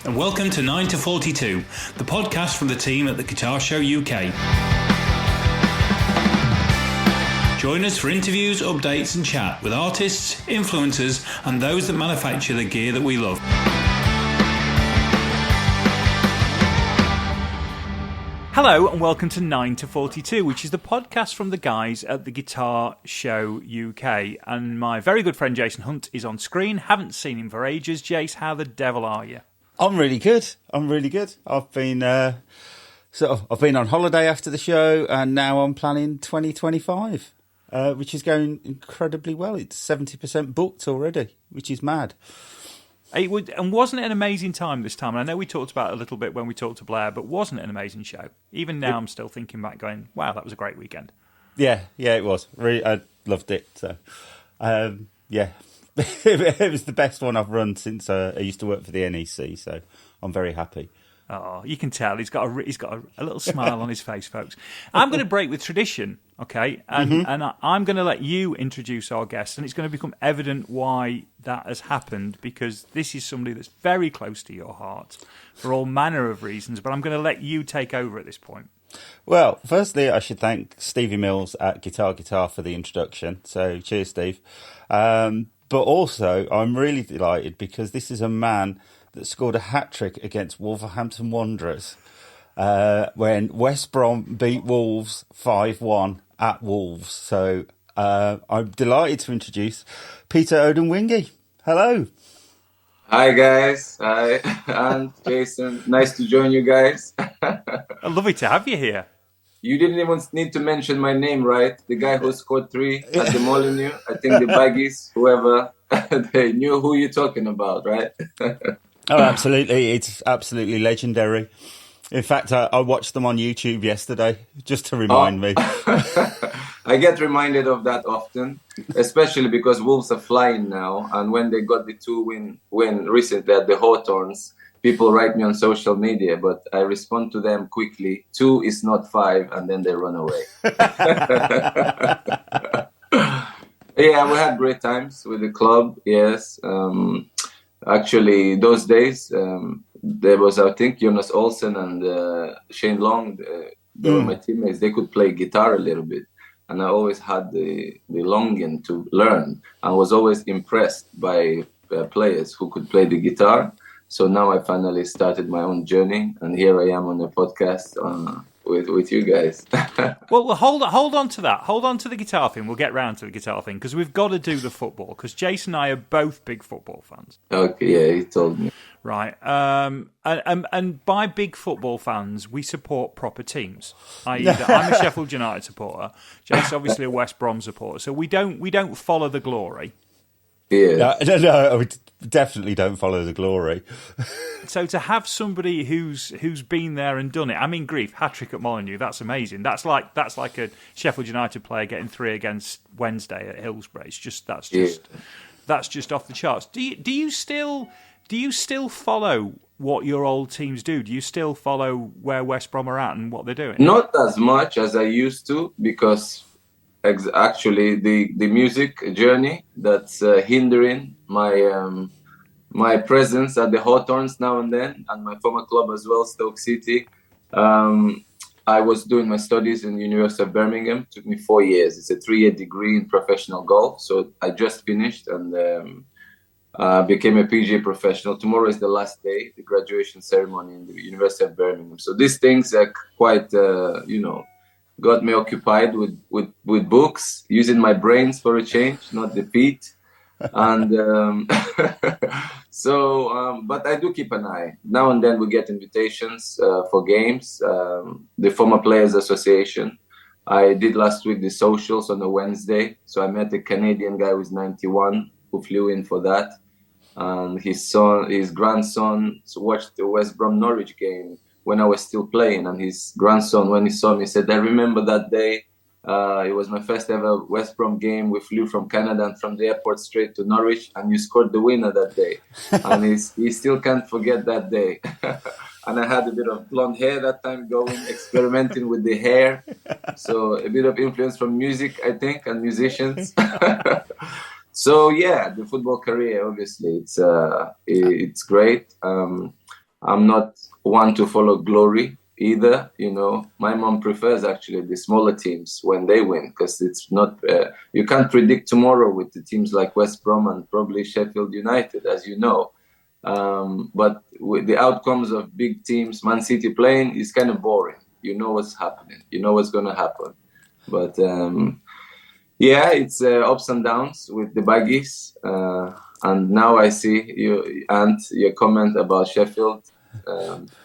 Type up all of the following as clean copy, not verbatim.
and welcome to 9 to 42, the podcast from the team at the Guitar Show UK. Join us for interviews, updates and chat with artists, influencers and those that manufacture the gear that we love. Hello and welcome to 9 to 42, which is the podcast from the guys at the Guitar Show UK. And my very good friend Jason Hunt is on screen. Haven't seen him for ages. Jace, how the devil are you? I'm really good. I've been I've been on holiday after the show, and now I'm planning 2025, which is going incredibly well. It's 70% booked already, which is mad. And wasn't it an amazing time this time? And I know we talked about it a little bit when we talked to Blair, but wasn't it an amazing show? Even now, I'm still thinking back, going, "Wow, that was a great weekend." Yeah, it was. Really, I loved it. So, it was the best one I've run since I used to work for the NEC. So, I'm very happy. Oh, you can tell he's got a little smile on his face, folks. I'm going to break with tradition, okay? And I'm going to let you introduce our guest, and it's going to become evident why that has happened, because this is somebody that's very close to your heart for all manner of reasons. But I'm going to let you take over at this point. Well, firstly, I should thank Stevie Mills at Guitar for the introduction. So, cheers, Steve. But also, I'm really delighted because this is a man that scored a hat-trick against Wolverhampton Wanderers when West Brom beat Wolves 5-1 at Wolves. So I'm delighted to introduce Peter Odemwingie. Hello. Hi, guys. Hi, and Jason. Nice to join you guys. Lovely to have you here. You didn't even need to mention my name, right? The guy who scored 3 at the Molyneux. I think the Baggies, whoever, they knew who you're talking about, right? Oh, absolutely. It's absolutely legendary. In fact, I watched them on YouTube yesterday just to remind me. I get reminded of that often, especially because Wolves are flying now. And when they got the 2-win recently at the Hawthorns, people write me on social media, but I respond to them quickly. 2 is not 5, and then they run away. Yeah, we had great times with the club, yes. Actually, those days, there was, I think, Jonas Olsen and Shane Long, they were my teammates. They could play guitar a little bit. And I always had the longing to learn. I was always impressed by players who could play the guitar. So now I finally started my own journey. And here I am on the podcast with you guys. Well, hold on to that. Hold on to the guitar thing. We'll get round to the guitar thing because we've got to do the football, because Jason and I are both big football fans. Okay, yeah, he told me. Right. And by big football fans, we support proper teams. I'm a Sheffield United supporter. Jason's obviously a West Brom supporter. So we don't follow the glory. Yeah. No, we definitely don't follow the glory. So to have somebody who's been there and done it, I mean, grief, hat-trick at Molyneux, that's amazing. That's like a Sheffield United player getting 3 against Wednesday at Hillsborough. That's just off the charts. Do you still follow what your old teams do? Do you still follow where West Brom are at and what they're doing? Not as much as I used to, because actually the music journey that's hindering my presence at the Hawthorns now and then, and my former club as well, Stoke City. I was doing my studies in the University of Birmingham. It took me 4 years. It's a 3-year degree in professional golf. So I just finished and became a PGA professional. Tomorrow is the last day, the graduation ceremony in the University of Birmingham. So these things are quite, got me occupied with books, using my brains for a change, not the feet. And but I do keep an eye. Now and then we get invitations for games. The Former Players Association. I did last week the socials on a Wednesday. So I met a Canadian guy who's 91 who flew in for that. And his grandson watched the West Brom Norwich game when I was still playing. And his grandson, when he saw me, said, "I remember that day. It was my first ever West Brom game. We flew from Canada and from the airport straight to Norwich, and you scored the winner that day." And he still can't forget that day. And I had a bit of blonde hair that time, experimenting with the hair. So a bit of influence from music, I think, and musicians. So yeah, the football career, obviously, it's great. I'm not one to follow glory either. My mom prefers actually the smaller teams when they win, because it's not you can't predict tomorrow with the teams like West Brom and probably Sheffield United, as you know. But with the outcomes of big teams, Man City playing is kind of boring. You know what's happening. You know what's going to happen. But yeah, it's ups and downs with the Baggies. And now I see your comment about Sheffield.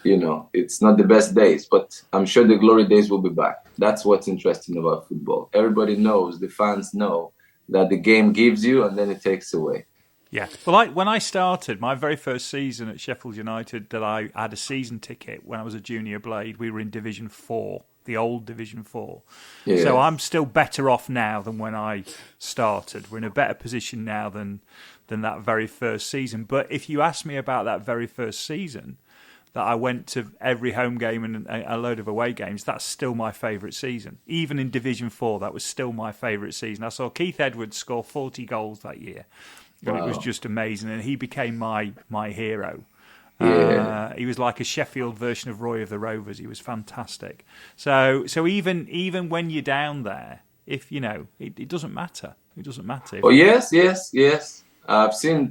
It's not the best days, but I'm sure the glory days will be back. That's what's interesting about football. Everybody knows, the fans know, that the game gives you and then it takes away. Yeah. Well, when I started my very first season at Sheffield United, that I had a season ticket when I was a junior blade, we were in Division 4, the old Division 4. Yeah. So I'm still better off now than when I started. We're in a better position now than that very first season. But if you ask me about that very first season, that I went to every home game and a load of away games, that's still my favourite season. Even in Division 4, that was still my favourite season. I saw Keith Edwards score 40 goals that year. And It was just amazing, and he became my hero. Yeah. He was like a Sheffield version of Roy of the Rovers. He was fantastic. So even when you're down there, if it doesn't matter. It doesn't matter. Oh yes. I've seen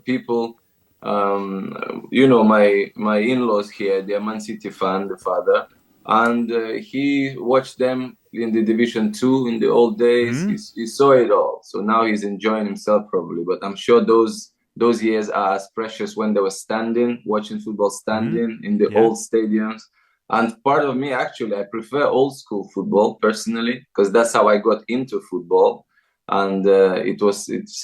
people. My in-laws here, they're Man City fan, the father, and he watched them in the Division 2 in the old days. He saw it all, so now he's enjoying himself probably. But I'm sure those years are as precious when they were watching football in the old stadiums. And part of me, actually, I prefer old school football personally, because that's how I got into football. And it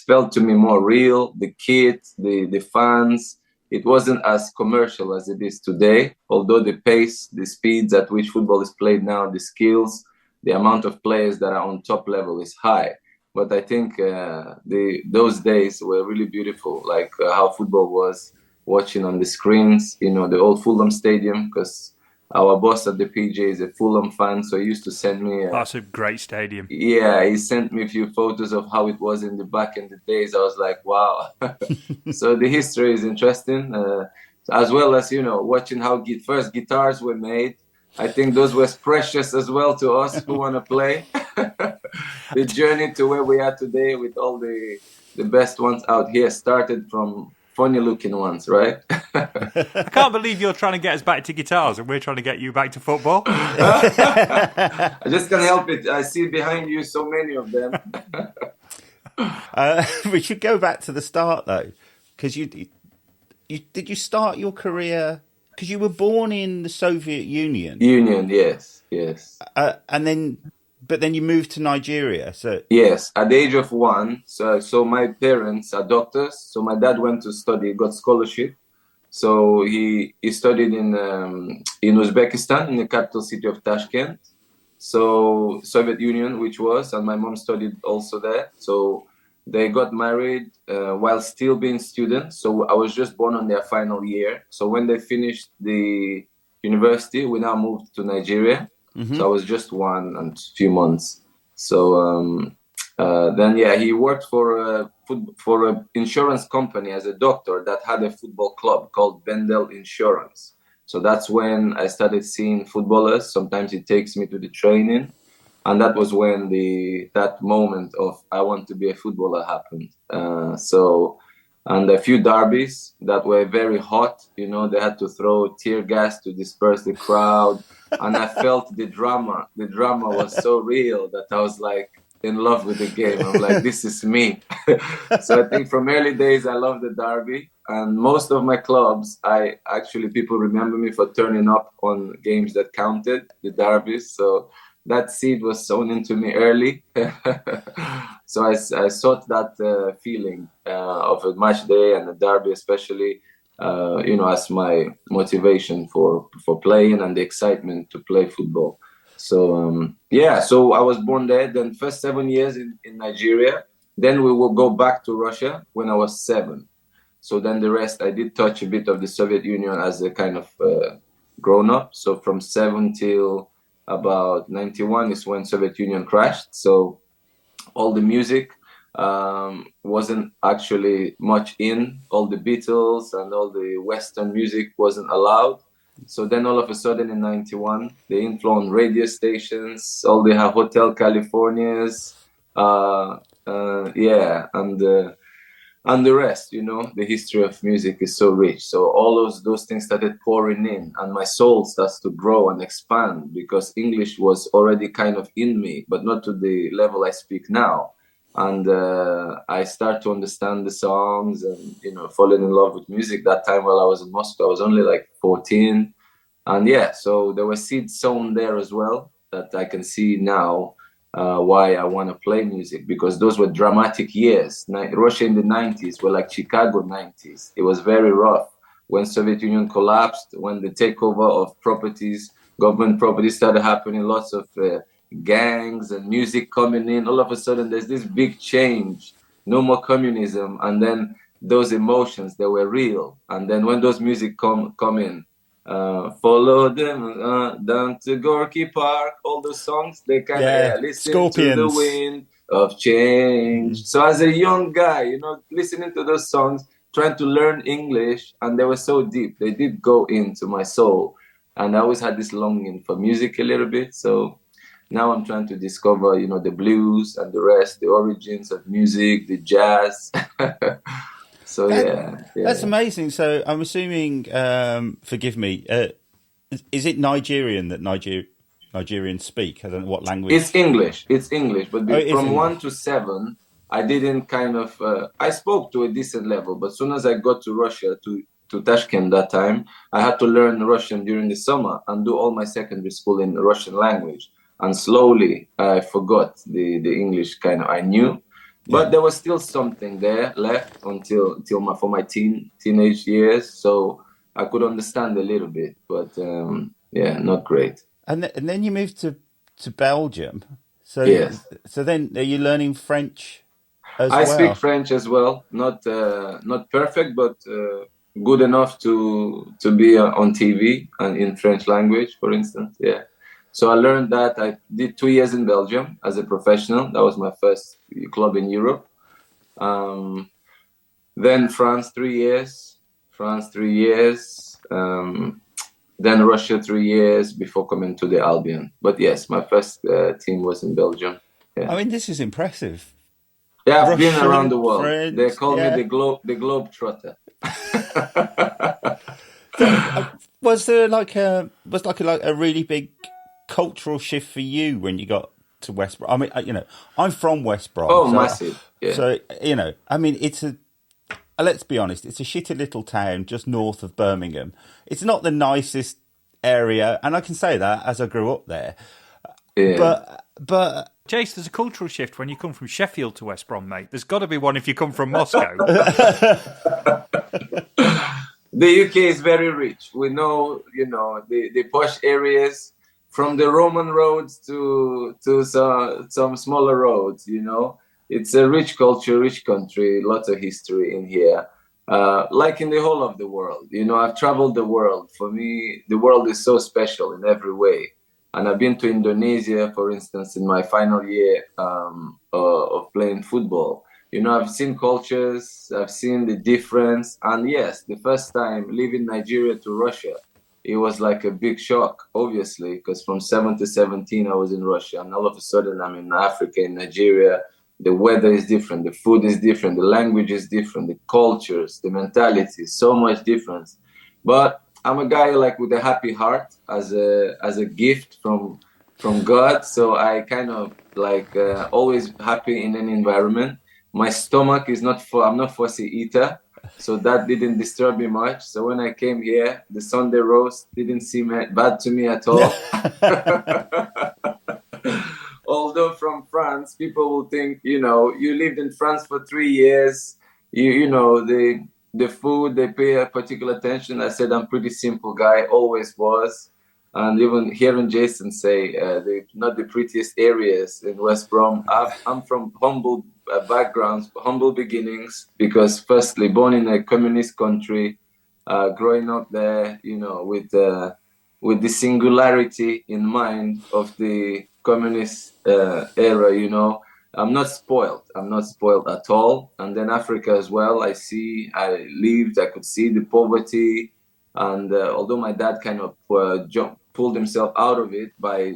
felt to me more real. The kit, the fans, it wasn't as commercial as it is today. Although the pace, the speeds at which football is played now, the skills, the amount of players that are on top level is high. But I think those days were really beautiful, like how football was watching on the screens, the old Fulham Stadium, because our boss at the PJ is a Fulham fan, so he used to send me... That's a great stadium. Yeah, he sent me a few photos of how it was in the back in the days. I was like, wow. So the history is interesting, as well as, watching how first guitars were made. I think those were precious as well to us who want to play. The journey to where we are today with all the best ones out here started from funny looking ones, right? I can't believe you're trying to get us back to guitars and we're trying to get you back to football. I just can't help it. I see behind you so many of them. We should go back to the start though, because did you start your career, because you were born in the Soviet Union? Yes. But then you moved to Nigeria. So yes, at the age of 1. So my parents are doctors. So my dad went to study, got scholarship. So he studied in Uzbekistan, in the capital city of Tashkent. So Soviet Union, which was, and my mom studied also there. So they got married while still being students. So I was just born on their final year. So when they finished the university, we now moved to Nigeria. So I was just 1 and a few months. So then he worked for a insurance company as a doctor that had a football club called Bendel Insurance. So that's when I started seeing footballers. Sometimes he takes me to the training, and that was when that moment of I want to be a footballer happened. And a few derbies that were very hot. They had to throw tear gas to disperse the crowd. And I felt the drama. The drama was so real that I was like in love with the game. I'm like, this is me. So I think from early days, I loved the derby. And most of my clubs, people remember me for turning up on games that counted, the derbies. So that seed was sown into me early. So I sought that feeling of a match day and a derby especially, as my motivation for playing and the excitement to play football. So, so I was born there. Then first 7 years in Nigeria. Then we will go back to Russia when I was 7. So then the rest, I did touch a bit of the Soviet Union as a kind of grown up. So from 7 till about 91 is when Soviet Union crashed. So all the music wasn't actually much in. All the Beatles and all the Western music wasn't allowed. So then all of a sudden in 91, they influenced radio stations, all the Hotel Californias, yeah, and the rest, the history of music is so rich. So all those things started pouring in, and my soul starts to grow and expand because English was already kind of in me, but not to the level I speak now. And I start to understand the songs and, falling in love with music. That time while I was in Moscow, I was only like 14. And yeah, so there were seeds sown there as well that I can see now why I want to play music, because those were dramatic years. Russia in the 90s were like Chicago 90s. It was very rough when Soviet Union collapsed, when the takeover of properties, government properties started happening, lots of gangs and music coming in. All of a sudden, there's this big change, no more communism. And then those emotions, they were real. And then when those music come in, follow them down to Gorky Park, all those songs, they kind of listen Scorpions. to the wind of change. So as a young guy, listening to those songs, trying to learn English, and they were so deep. They did go into my soul. And I always had this longing for music a little bit. So now I'm trying to discover, the blues and the rest, the origins of music, the jazz. So that's amazing. So I'm assuming, forgive me, is it Nigerian that Nigerians speak? I don't know what language. It's English, but from English. 1 to 7, I didn't I spoke to a decent level, but as soon as I got to Russia, to Tashkent that time, I had to learn Russian during the summer and do all my secondary school in Russian language. And slowly I forgot the English I knew. But there was still something there left until for my teenage years, so I could understand a little bit, but not great. And then you moved to Belgium. So yes. So then are you learning French as well? I speak French as well, not perfect, but good enough to be on TV and in French language, for instance. Yeah. So I learned that. I did 2 years in Belgium as a professional. That was my first club in Europe. Then France 3 years. Then Russia 3 years before coming to the Albion. But yes, my first team was in Belgium. Yeah. I mean, this is impressive. Yeah, I've been around the world. French, they call me the globe trotter. Was there like a really big cultural shift for you when you got to West Brom? I mean, I'm from West Brom. Oh, massive. Yeah. So, I mean, let's be honest, it's a shitty little town just north of Birmingham. It's not the nicest area, and I can say that as I grew up there. Yeah. But Jace, there's a cultural shift when you come from Sheffield to West Brom, mate. There's got to be one if you come from Moscow. The UK is very rich. We know, the posh areas, from the Roman roads to some smaller roads, It's a rich culture, rich country, lots of history in here. Like in the whole of the world. I've traveled the world. For me, the world is so special in every way. And I've been to Indonesia, for instance, in my final year of playing football. I've seen cultures, I've seen the difference. And yes, the first time leaving Nigeria to Russia, it was like a big shock, obviously, because from 7 to 17, I was in Russia. And all of a sudden, I'm in Africa, in Nigeria. The weather is different, the food is different, the language is different, the cultures, the mentality, so much difference. But I'm a guy with a happy heart as a gift from God. So I kind of always happy in any environment. My stomach is I'm not fussy eater, so that didn't disturb me much. So when I came here, the Sunday roast didn't seem bad to me at all. Although from France, people will think, you lived in France for 3 years, the food, they pay a particular attention. I said, I'm a pretty simple guy, always was. And even hearing Jason say, not the prettiest areas in West Brom, I'm from humble backgrounds, humble beginnings, because firstly, born in a communist country, growing up there, with the singularity in mind of the communist era, I'm not spoiled. I'm not spoiled at all. And then Africa as well. I could see the poverty. And although my dad kind of pulled himself out of it by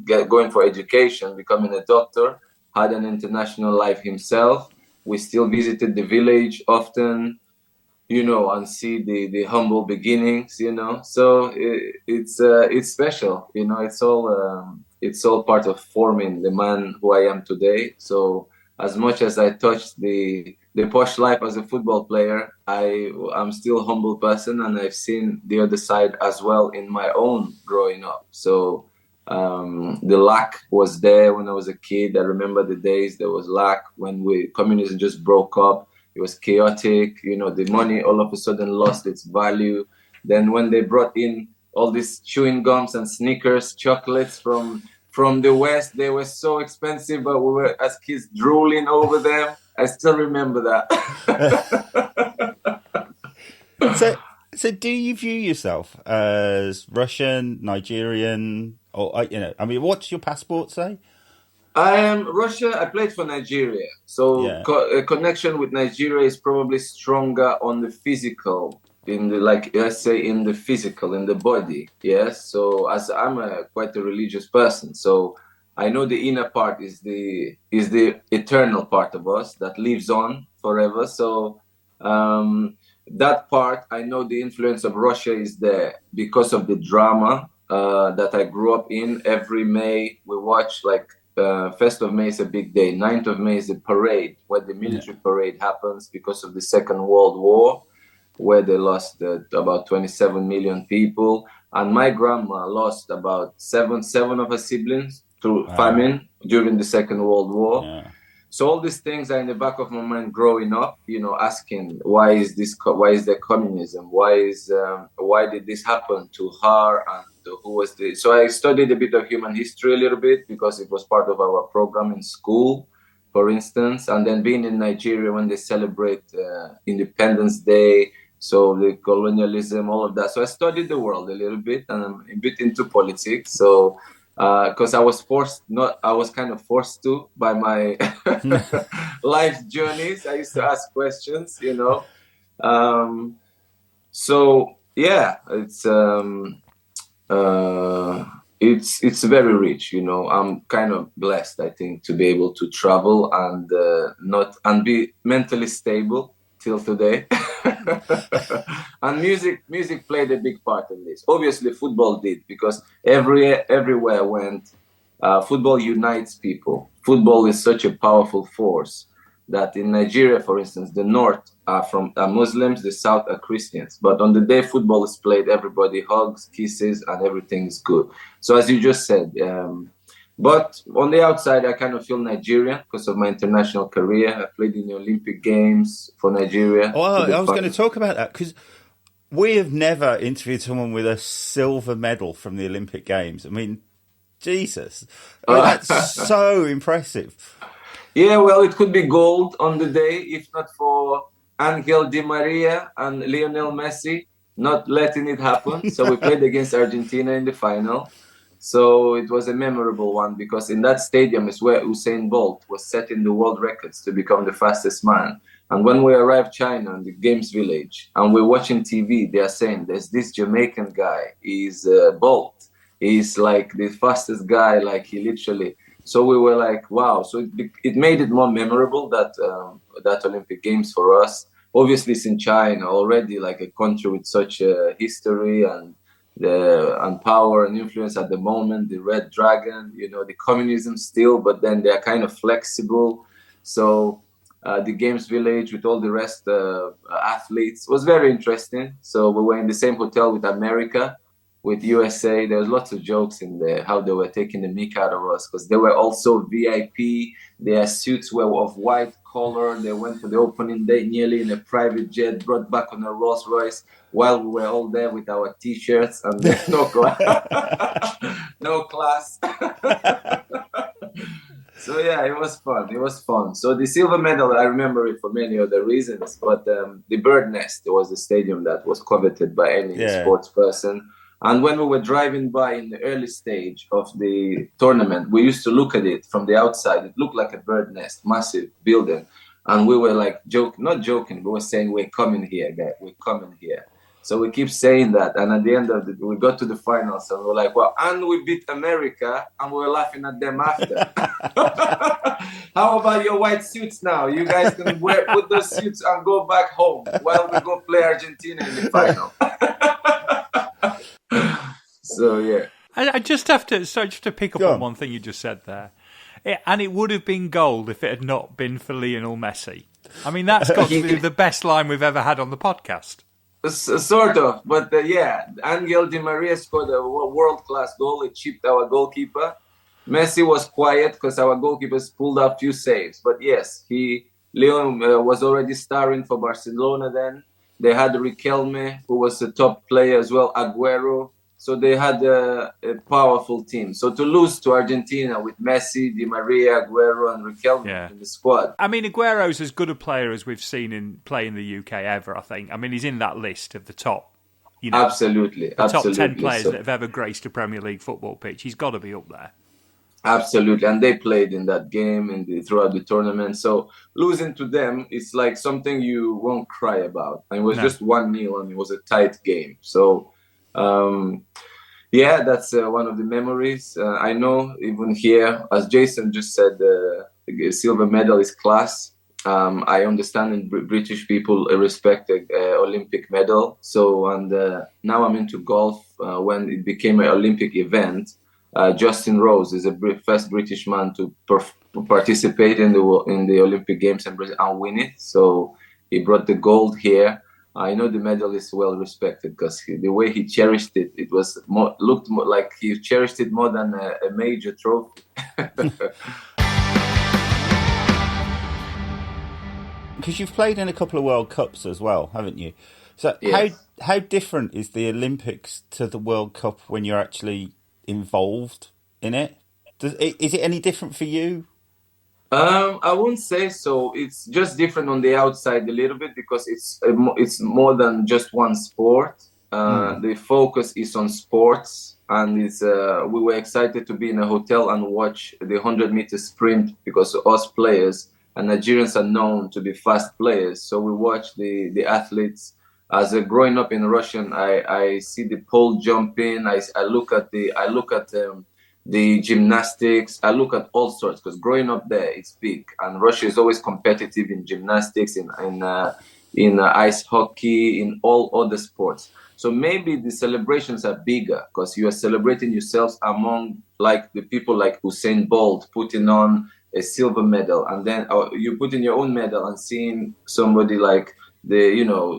going for education, becoming a doctor, had an international life himself, we still visited the village often, and see the humble beginnings, So it's special, it's all part of forming the man who I am today. So as much as I touched the posh life as a football player, I'm still a humble person, and I've seen the other side as well in my own growing up. So the lack was there when I was a kid. I remember the days there was lack when communism just broke up. It was chaotic. The money all of a sudden lost its value. Then when they brought in all these chewing gums and Snickers, chocolates from the West, they were so expensive, but we were as kids drooling over them. I still remember that. So do you view yourself as Russian, Nigerian, or what's your passport say? I am Russia. I played for Nigeria, so Yeah. a connection with Nigeria is probably stronger on the physical, let's say in the physical, in the body. Yes. So as I'm quite a religious person, so I know the inner part is the eternal part of us that lives on forever. So that part, I know the influence of Russia is there because of the drama that I grew up in. Every May we watch 1st of May is a big day. 9th of May is a parade where the military parade happens because of the Second World War, where they lost about 27 million people. And my grandma lost about seven of her siblings through famine during the Second World War. Yeah. So all these things are in the back of my mind growing up, asking why is there communism? Why did this happen to her, and who was this? So I studied a bit of human history a little bit because it was part of our program in school, for instance. And then being in Nigeria when they celebrate Independence Day, so the colonialism, all of that. So I studied the world a little bit, and I'm a bit into politics. So because I was kind of forced to by my life journeys. I used to ask questions, So yeah, it's very rich, I'm kind of blessed, I think, to be able to travel and be mentally stable till today. And music played a big part in this. Obviously football did, because everywhere I went, football unites people. Football is such a powerful force that in Nigeria, for instance, the north are Muslims, the south are Christians. But on the day football is played, everybody hugs, kisses, and everything is good. So as you just said, but on the outside, I kind of feel Nigerian because of my international career. I played in the Olympic Games for Nigeria. Oh, I was going to talk about that because we have never interviewed someone with a silver medal from the Olympic Games. I mean, Jesus, that's so impressive. Yeah, well, it could be gold on the day, if not for Angel Di Maria and Lionel Messi not letting it happen. So we played against Argentina in the final. So it was a memorable one because in that stadium is where Usain Bolt was setting the world records to become the fastest man. And when we arrived China in the Games Village and we're watching TV, they are saying there's this Jamaican guy, he's Bolt. He's like the fastest guy, like he literally. So we were like, wow. So it made it more memorable, that Olympic Games for us. Obviously, it's in China already, like a country with such a history and power and influence at the moment. The Red Dragon, the communism still, but then they're kind of flexible. So the Games Village with all the rest athletes was very interesting. So we were in the same hotel with America, with USA. There was lots of jokes in there, how they were taking the mick out of us because they were also VIP. Their suits were of white color. They went to the opening day nearly in a private jet, brought back on a Rolls Royce, while we were all there with our T-shirts and no class. No class. So yeah, it was fun. It was fun. So the silver medal, I remember it for many other reasons, but the Bird Nest was the stadium that was coveted by any sports person. And when we were driving by in the early stage of the tournament, we used to look at it from the outside. It looked like a bird nest, massive building. And we were like not joking, we were saying, we're coming here, guys, we're coming here. So we keep saying that. And at the end of it, we got to the finals and we're like, well, and we beat America, and we were laughing at them after. How about your white suits now? You guys can put those suits and go back home while we go play Argentina in the final. So, yeah. I just have to, just to pick up on one thing you just said there. And it would have been gold if it had not been for Lionel Messi. I mean, that's got to be the best line we've ever had on the podcast. Sort of, but Angel Di Maria scored a world-class goal. It chipped our goalkeeper. Messi was quiet because our goalkeepers pulled out a few saves. But yes, Leon was already starring for Barcelona then. They had Riquelme, who was a top player as well, Aguero. So they had a powerful team. So to lose to Argentina with Messi, Di Maria, Aguero, and Riquelme in the squad. I mean, Aguero's as good a player as we've seen play in the UK ever, I think. I mean, he's in that list of the top, absolutely, top 10 players that have ever graced a Premier League football pitch. He's got to be up there. Absolutely, and they played in that game throughout the tournament. So losing to them, it's like something you won't cry about. And it was just 1-0, and it was a tight game. So... that's one of the memories. I know even here, as Jason just said, the silver medal is class. I understand in British people respect the Olympic medal. So, and now I'm into golf. When it became an Olympic event, Justin Rose is the first British man to participate in the Olympic Games and win it. So he brought the gold here. I know the medal is well respected because the way he cherished it, it was looked more like he cherished it more than a major trophy. Because you've played in a couple of World Cups as well, haven't you? So yes. how different is the Olympics to the World Cup when you're actually involved in it? Is it any different for you? I won't say so. It's just different on the outside a little bit because it's more than just one sport. The focus is on sports, and we were excited to be in a hotel and watch the 100-meter sprint because us players and Nigerians are known to be fast players. So we watch the athletes. As growing up in Russian, I see the pole jumping. I look at the gymnastics. I look at all sorts because growing up there, it's big, and Russia is always competitive in gymnastics, in ice hockey, in all other sports. So maybe the celebrations are bigger because you are celebrating yourselves among like the people like Usain Bolt putting on a silver medal, and then you put in your own medal and seeing somebody like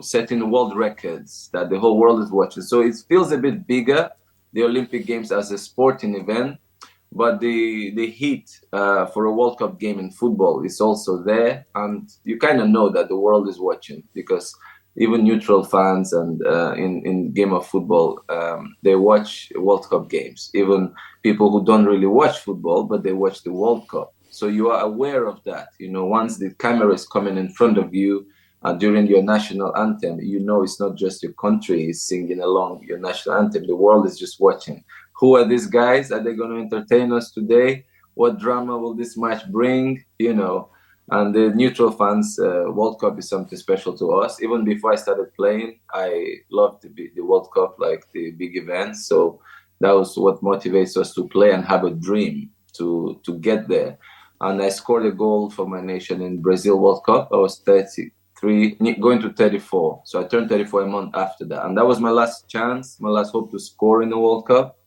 setting world records that the whole world is watching. So it feels a bit bigger, the Olympic Games as a sporting event, but the heat for a World Cup game in football is also there, and you kind of know that the world is watching because even neutral fans and in game of football, they watch World Cup games. Even people who don't really watch football, but they watch the World Cup. So you are aware of that. Once the camera is coming in front of you, during your national anthem, it's not just your country is singing along your national anthem. The world is just watching. Who are these guys? Are they going to entertain us today? What drama will this match bring? And the neutral fans, World Cup is something special to us. Even before I started playing, I loved the World Cup, like the big events. So that was what motivates us to play and have a dream to get there. And I scored a goal for my nation in Brazil World Cup. I was 33, going to 34. So I turned 34 a month after that. And that was my last chance, my last hope to score in the World Cup.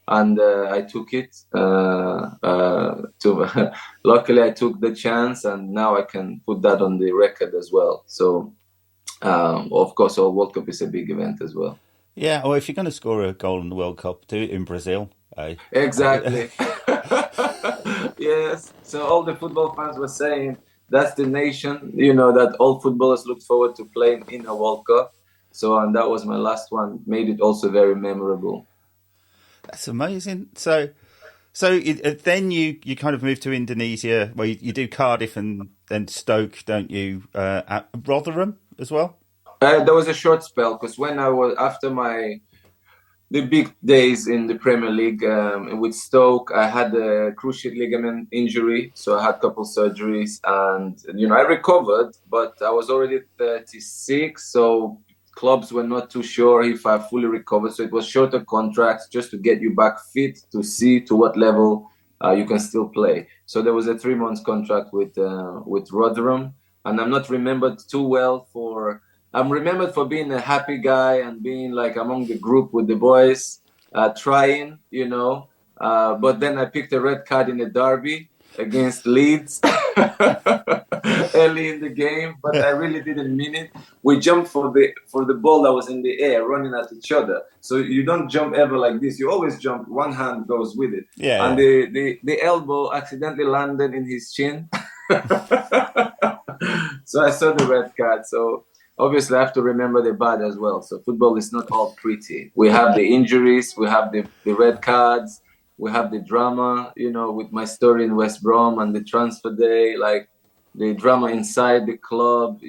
And I took it. Luckily, I took the chance, and now I can put that on the record as well. So, of course, our World Cup is a big event as well. Yeah, or if you're going to score a goal in the World Cup, do it in Brazil. Exactly. Yes. So all the football fans were saying that's the nation, that all footballers look forward to playing in a World Cup. So, and that was my last one. Made it also very memorable. That's amazing. So then you kind of moved to Indonesia. Well, you do Cardiff and Stoke, don't you? At Rotherham as well. There was a short spell because when I was after my the big days in the Premier League. With Stoke, I had a cruciate ligament injury, so I had a couple surgeries, and I recovered, but I was already 36, so clubs were not too sure if I fully recovered. So it was shorter contracts just to get you back fit to see to what level you can still play. So there was a 3 months contract with Rotherham, and I'm not remembered too well for. I'm remembered for being a happy guy and being like among the group with the boys, trying, but then I picked a red card in a derby against Leeds early in the game, but I really didn't mean it. We jumped for the ball that was in the air, running at each other. So you don't jump ever like this. You always jump. One hand goes with it, and the elbow accidentally landed in his chin. So I saw the red card. So obviously, I have to remember the bad as well. So football is not all pretty. We have the injuries, we have the red cards, we have the drama, with my story in West Brom and the transfer day, like the drama inside the club,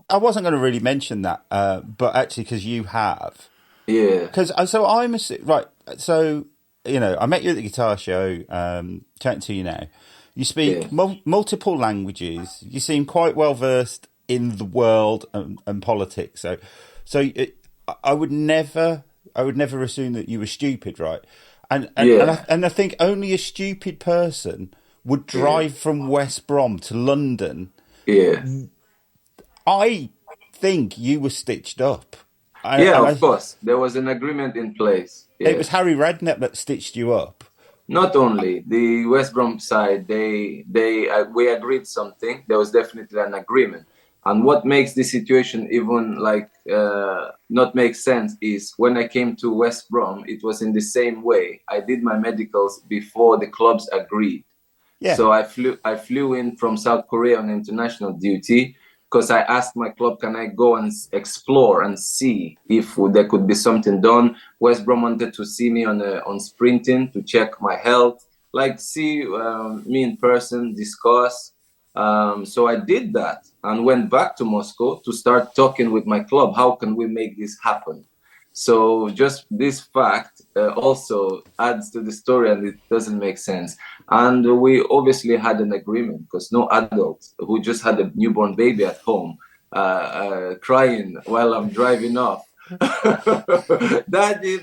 I wasn't going to really mention that, but actually, because you have. Yeah. Because right. So I met you at the guitar show. Chatting to you now, you speak multiple languages. You seem quite well versed in the world and politics. I would never assume that you were stupid, right? And I think only a stupid person would drive from West Brom to London. Yeah. I think you were stitched up. Of course. There was an agreement in place. Yeah. It was Harry Redknapp that stitched you up. Not only the West Brom side, we agreed something. There was definitely an agreement. And what makes the situation even not make sense is when I came to West Brom, it was in the same way. I did my medicals before the clubs agreed. Yeah. So I flew in from South Korea on international duty because I asked my club, can I go and explore and see if there could be something done? West Brom wanted to see me on sprinting to check my health, see me in person, discuss. So I did that and went back to Moscow to start talking with my club. How can we make this happen? So just this fact also adds to the story, and it doesn't make sense. And we obviously had an agreement because no adult who just had a newborn baby at home crying while I'm driving off. Daddy,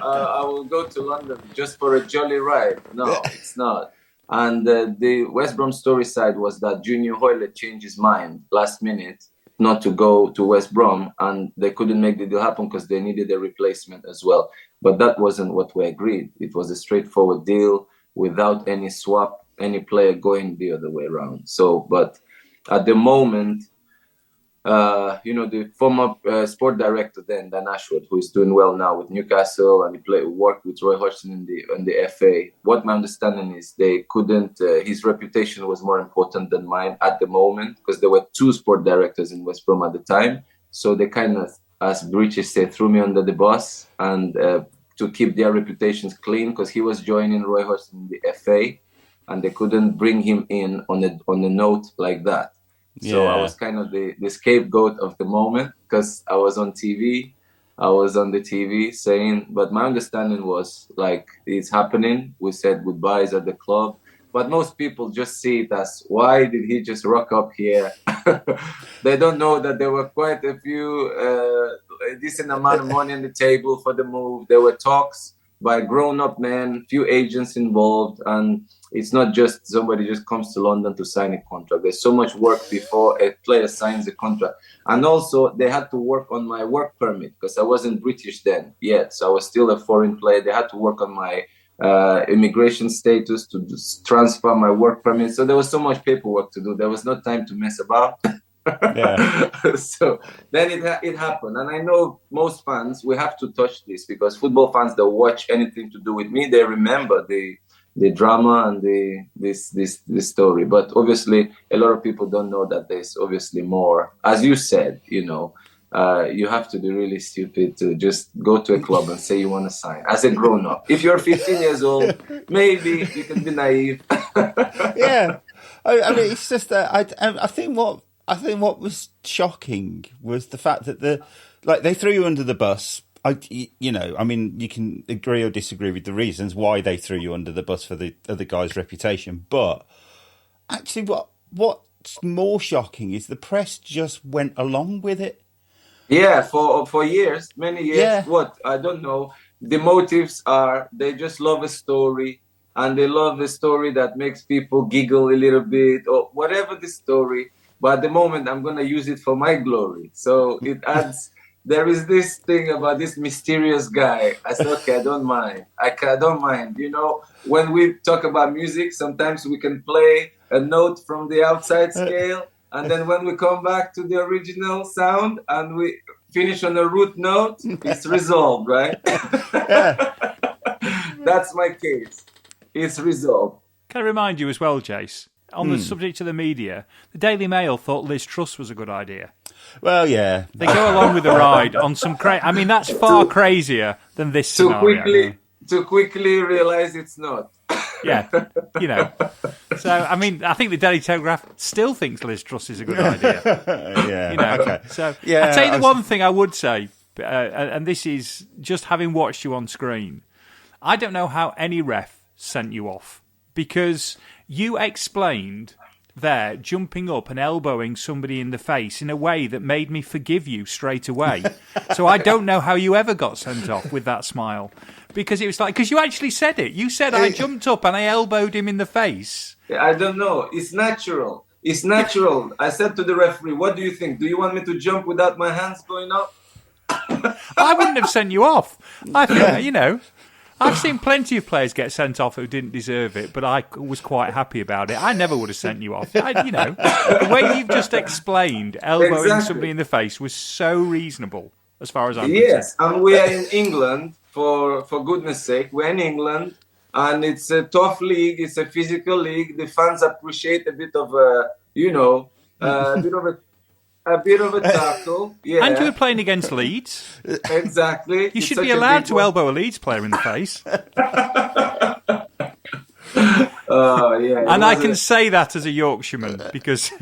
I will go to London just for a jolly ride. No, it's not. And the West Brom story side was that Junior Hoylett changed his mind last minute not to go to West Brom, and they couldn't make the deal happen because they needed a replacement as well. But that wasn't what we agreed. It was a straightforward deal without any swap, any player going the other way around. So, but at the moment, the former sport director then, Dan Ashworth, who is doing well now with Newcastle, and he worked with Roy Hodgson in the FA. What my understanding is, they couldn't. His reputation was more important than mine at the moment because there were two sport directors in West Brom at the time. So they kind of, as British say, threw me under the bus and to keep their reputations clean because he was joining Roy Hodgson in the FA, and they couldn't bring him in on a note like that. So I was kind of the scapegoat of the moment because I was on TV. I was on the TV saying, but my understanding was it's happening. We said goodbyes at the club. But most people just see it as, why did he just rock up here? They don't know that there were quite a decent amount of money on the table for the move. There were talks by grown-up men, few agents involved, and it's not just somebody just comes to London to sign a contract. There's so much work before a player signs a contract. And also, they had to work on my work permit because I wasn't British then yet. So I was still a foreign player. They had to work on my immigration status to transfer my work permit. So there was so much paperwork to do. There was no time to mess about. So then it happened, and I know most fans, we have to touch this because football fans that watch anything to do with me, they remember the drama and this story. But obviously, a lot of people don't know that there's obviously more. As you said, you have to be really stupid to just go to a club and say you want to sign as a grown up. If you're 15 years old, maybe you can be naive. Yeah, I mean, it's just that I think what was shocking was the fact that they threw you under the bus. I mean, you can agree or disagree with the reasons why they threw you under the bus for the other guy's reputation, but actually, what's more shocking is the press just went along with it. Yeah, for years, many years. Yeah. What? I don't know. The motives are they just love a story, and they love a story that makes people giggle a little bit or whatever the story. But at the moment, I'm gonna use it for my glory. So it adds. There is this thing about this mysterious guy. I said, okay, I don't mind. I don't mind. You know, when we talk about music, sometimes we can play a note from the outside scale. And then when we come back to the original sound and we finish on a root note, it's resolved, right? That's my case. It's resolved. Can I remind you as well, Jace, on the subject of the media, the Daily Mail thought Liz Truss was a good idea. Well, yeah. They go along with the ride on some I mean, that's far crazier than this scenario. To quickly realize it's not. Yeah, you know. So, I mean, I think the Daily Telegraph still thinks Liz Truss is a good idea. Yeah, you know? okay. So, yeah, I'll tell you the one thing I would say, and this is just having watched you on screen, I don't know how any ref sent you off, because you explained there jumping up and elbowing somebody in the face in a way that made me forgive you straight away. So I don't know how you ever got sent off with that smile. Because it was like, because you actually said it. You said I jumped up and I elbowed him in the face. I don't know. It's natural. It's natural. I said to the referee, what do you think? Do you want me to jump without my hands going up? I wouldn't have sent you off. I think, you know, I've seen plenty of players get sent off who didn't deserve it, but I was quite happy about it. I never would have sent you off. You know, the way you've just explained elbowing somebody in the face was so reasonable, as far as I'm concerned. Yes, and we are in England, for goodness sake. We're in England, and it's a tough league. It's a physical league. The fans appreciate a bit of a, you know, a bit of a tackle. Yeah. And you were playing against Leeds. Exactly. You should be allowed to elbow a Leeds player in the face. Yeah. And I can say that as a Yorkshireman, because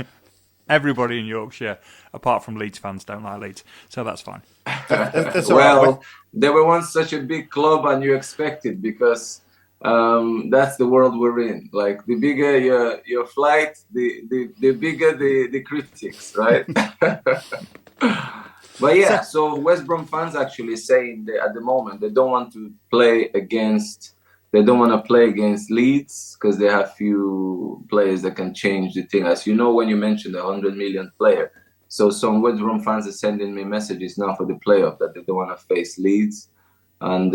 everybody in Yorkshire, apart from Leeds fans, don't like Leeds. So that's fine. That's well, they were once such a big club, and you expect it, because that's the world we're in. Like, the bigger your flight, the bigger the critics, right? But yeah, so West Brom fans actually saying at the moment they don't want to play against Leeds, because they have few players that can change the thing. As you know, when you mentioned the 100 million player, so some West Brom fans are sending me messages now for the playoff that they don't want to face Leeds, and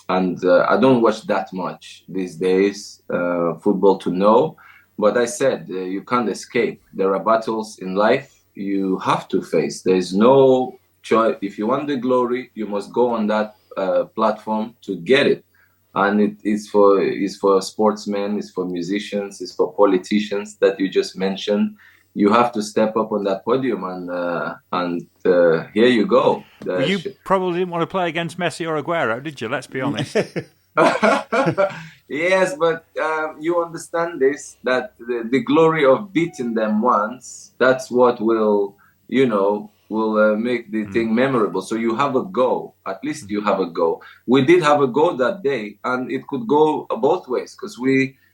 I don't watch that much these days football to know. But I said you can't escape. There are battles in life you have to face. There's no choice. If you want the glory, you must go on that platform to get it. And it's for sportsmen, it's for musicians, it's for politicians that you just mentioned. You have to step up on that podium, and here you go. Well, you probably didn't want to play against Messi or Aguero, did you? Let's be honest. Yes, but you understand this, that the glory of beating them once, that's what will make the thing memorable. So you have a go. At least you have a go. We did have a go that day, and it could go both ways, because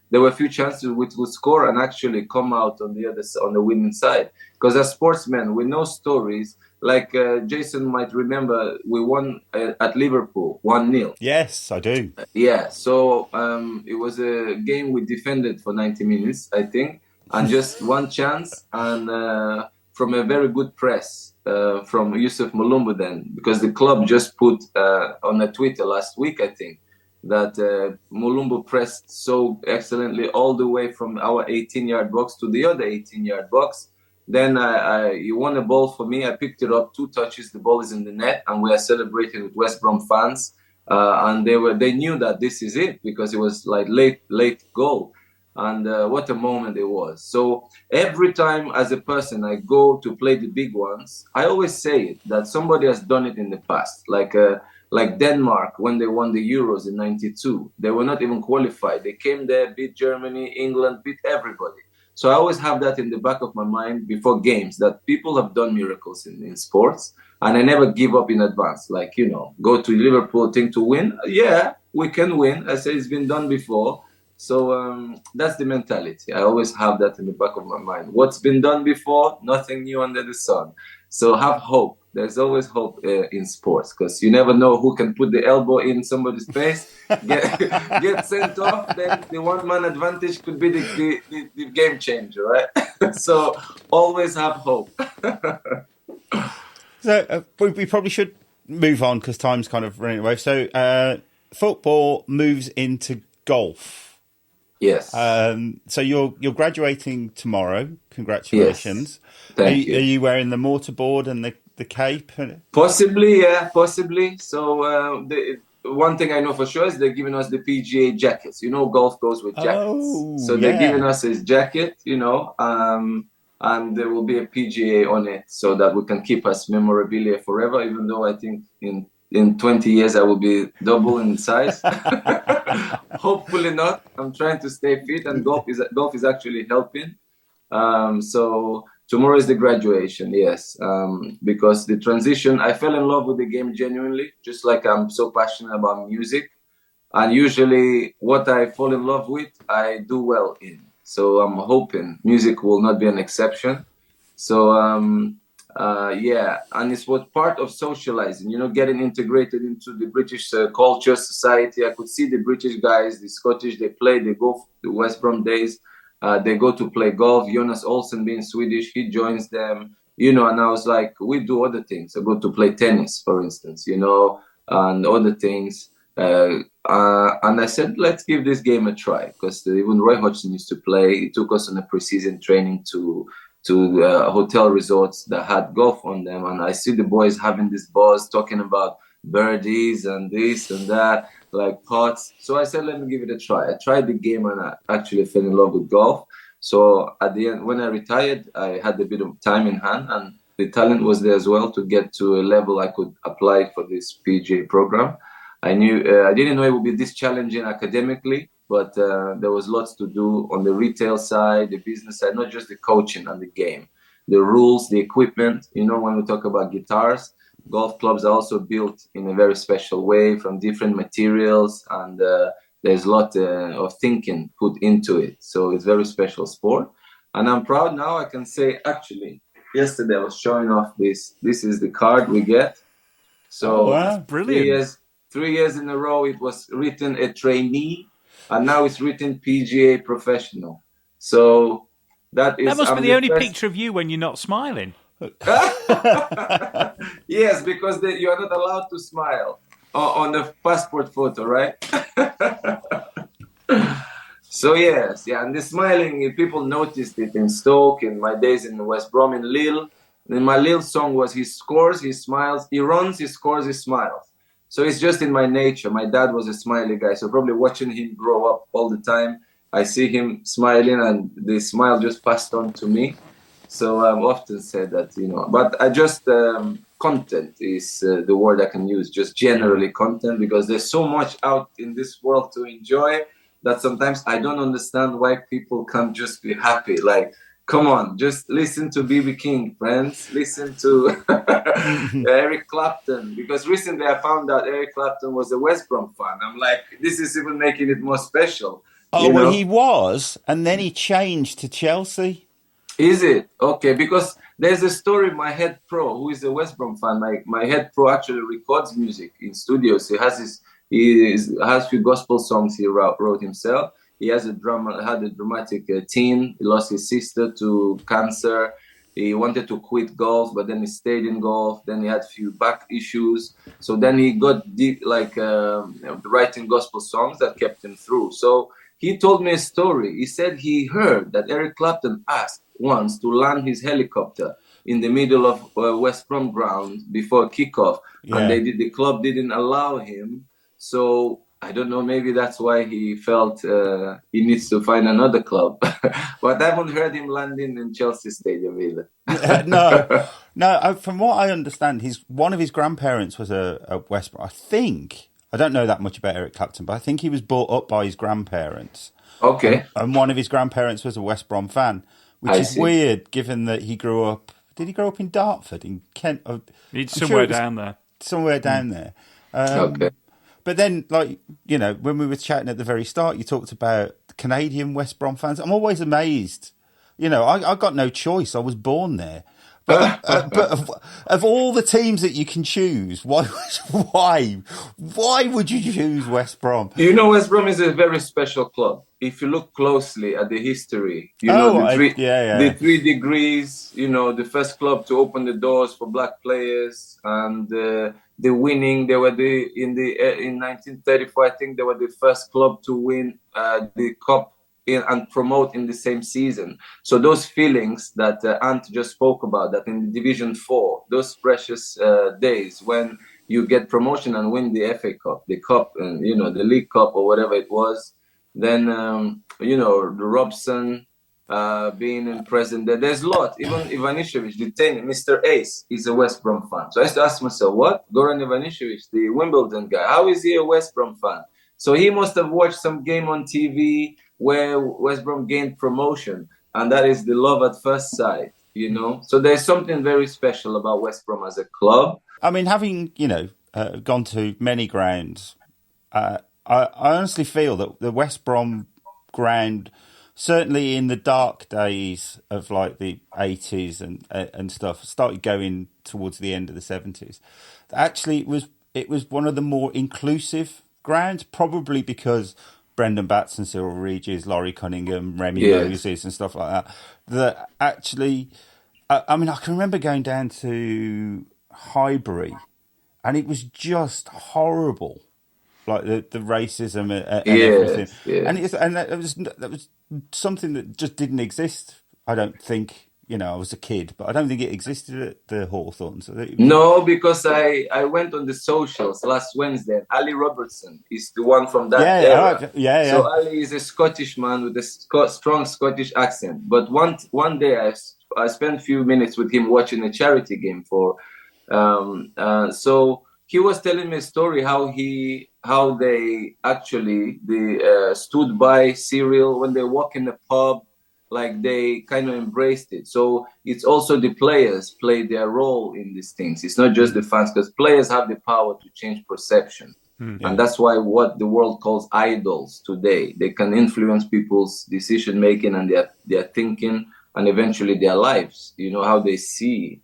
there were a few chances we would score and actually come out on the winning side. Because as sportsmen, we know stories. Like Jason might remember, we won at Liverpool 1-0. Yes, I do. Yeah, so it was a game we defended for 90 minutes, I think, and just one chance, and from a very good press from Yusuf Mulumbu then, because the club just put on a Twitter last week, I think, that Mulumbu pressed so excellently all the way from our 18-yard box to the other 18-yard box. Then he won a ball for me. I picked it up, 2 touches, the ball is in the net, and we are celebrating with West Brom fans. And they knew that this is it, because it was like late goal. And what a moment it was. So every time as a person I go to play the big ones, I always say it, that somebody has done it in the past. Like Denmark, when they won the Euros in '92, they were not even qualified. They came there, beat Germany, England, beat everybody. So I always have that in the back of my mind before games, that people have done miracles in sports, and I never give up in advance. Like, go to Liverpool, think to win. Yeah, we can win. I say it's been done before. So that's the mentality. I always have that in the back of my mind. What's been done before, nothing new under the sun. So have hope. There's always hope in sports, because you never know who can put the elbow in somebody's face, get sent off. Then the one-man advantage could be the game changer, right? So always have hope. So we probably should move on because time's kind of running away. So football moves into golf. Yes. So you're graduating tomorrow. Congratulations. Yes. Thank you. Are you wearing the mortarboard and the cape? Possibly, yeah, possibly. So the one thing I know for sure is they're giving us the PGA jackets. Golf goes with jackets. So they're giving us his jacket, and there will be a PGA on it so that we can keep as memorabilia forever, even though I think in 20 years I will be double in size. Hopefully not. I'm trying to stay fit, and golf is actually helping. So tomorrow is the graduation, yes. Because the transition, I fell in love with the game genuinely, just like I'm so passionate about music. And usually what I fall in love with, I do well in. So I'm hoping music will not be an exception. So yeah, and it's what part of socializing, getting integrated into the British culture, society. I could see the British guys, the Scottish, they go the West Brom days. They go to play golf. Jonas Olsen, being Swedish, he joins them, and I was like, we do other things. I go to play tennis, for instance, and other things. And I said, let's give this game a try, because even Roy Hodgson used to play. He took us on a pre-season training to hotel resorts that had golf on them, and I see the boys having this buzz, talking about birdies and this and that, like pots. So I said, let me give it a try. I tried the game, and I actually fell in love with golf. So at the end, when I retired, I had a bit of time in hand, and the talent was there as well to get to a level I could apply for this PGA program. I didn't know it would be this challenging academically, but there was lots to do on the retail side, the business side, not just the coaching and the game, the rules, the equipment. When we talk about guitars, golf clubs are also built in a very special way from different materials, and there's a lot of thinking put into it. So it's a very special sport. And I'm proud now. I can say, actually, yesterday I was showing off this. This is the card we get. So wow, brilliant. 3 years in a row, it was written a trainee, and now it's written PGA professional. So that must be the only picture of you when you're not smiling. Yes, because you are not allowed to smile on the passport photo, right? So yes, yeah, and the smiling, people noticed it in Stoke, in my days in West Brom, in Lille. And my Lille song was, he scores, he smiles, he runs, he scores, he smiles. So it's just in my nature. My dad was a smiley guy, so probably watching him grow up all the time, I see him smiling, and the smile just passed on to me. So I've often said that, but I just, content is the word I can use, just generally content, because there's so much out in this world to enjoy that sometimes I don't understand why people can't just be happy. Like, come on, just listen to B.B. King, friends. Listen to Eric Clapton. Because recently I found out Eric Clapton was a West Brom fan. I'm like, this is even making it more special. Oh, well, he was, and then he changed to Chelsea. Is it? Okay, because there's a story, my head pro, who is a West Brom fan, my head pro actually records music in studios. He has a few gospel songs he wrote himself. He had a dramatic teen. He lost his sister to cancer. He wanted to quit golf, but then he stayed in golf. Then he had a few back issues. So then he got deep, writing gospel songs that kept him through. So he told me a story. He said he heard that Eric Clapton asked once to land his helicopter in the middle of West Brom ground before kickoff, and the club didn't allow him. So I don't know, maybe that's why he felt he needs to find another club. But I haven't heard him landing in Chelsea Stadium either. No. From what I understand, one of his grandparents was a West Brom. I don't know that much about Eric Clapton, but I think he was brought up by his grandparents. Okay. And one of his grandparents was a West Brom fan, which I is see. weird given that he grew up. Did he grow up in Dartford, in Kent? It's I'm somewhere it was down there. somewhere down there. Okay. But then, like, you know, when we were chatting at the very start, you talked about Canadian West Brom fans. I'm always amazed. You know, I got no choice. I was born there. But of all the teams that you can choose, why would you choose West Brom? You know, West Brom is a very special club. If you look closely at the history, you know, the 3 degrees, you know, the first club to open the doors for black players, and the winning. They were in 1934, I think they were the first club to win the cup and promote in the same season. So those feelings that Ant just spoke about, that in Division 4, those precious days when you get promotion and win the FA Cup, the cup, and you know, the League Cup or whatever it was, then you know, the Robson being in present there. There's a lot. Even Ivanišević, the tennis, Mr. Ace, is a West Brom fan. So I used to ask myself, what? Goran Ivanišević, the Wimbledon guy, how is he a West Brom fan? So he must have watched some game on TV where West Brom gained promotion, and that is the love at first sight, you know. So there's something very special about West Brom as a club. I mean, having, you know, gone to many grounds, I honestly feel that the West Brom ground, certainly in the dark days of like the 80s and stuff, started going towards the end of the 70s. Actually, it was one of the more inclusive grounds, probably because Brendan Batson, Cyril Regis, Laurie Cunningham, Remy Moses and stuff like that. That actually, I mean, I can remember going down to Highbury and it was just horrible. Like the racism and everything. Yes. And that was something that just didn't exist, I don't think. You know, I was a kid, but I don't think it existed at the Hawthorn. So no, because I went on the socials last Wednesday. Ali Robertson is the one from that era. So Ali is a Scottish man with a strong Scottish accent. But one day I spent a few minutes with him watching a charity game for. So he was telling me a story how they actually stood by Cyril when they walk in the pub. Like they kind of embraced it. So it's also the players play their role in these things. It's not just the fans, because players have the power to change perception. And that's why what the world calls idols today, they can influence people's decision making and their thinking and eventually their lives, you know, how they see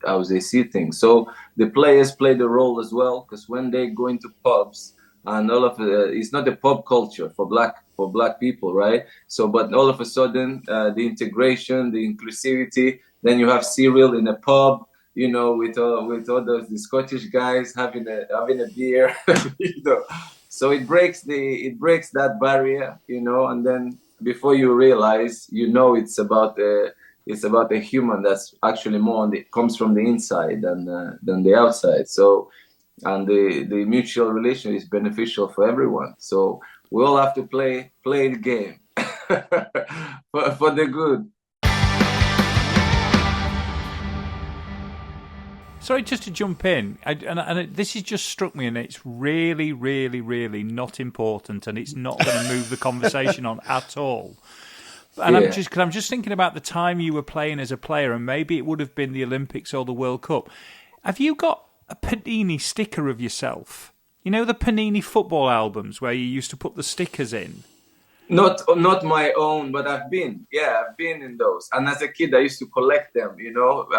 things. So the players play the role as well, because when they go into pubs, and all of it's not a pub culture for black people, right? So, but all of a sudden, the integration, the inclusivity. Then you have Cyril in a pub, you know, with all the Scottish guys having a beer, you know. So it breaks that barrier, you know. And then before you realize, you know, it's about a human that's actually comes from the inside than the outside. So. And the mutual relation is beneficial for everyone. So we all have to play the game for the good. Sorry, just to jump in, this has just struck me, and it's really, really, really not important, and it's not going to move the conversation on at all. And I'm just thinking about the time you were playing as a player, and maybe it would have been the Olympics or the World Cup. Have you got a Panini sticker of yourself? You know the Panini football albums where you used to put the stickers in? Not my own, but I've been in those. And as a kid, I used to collect them. You know,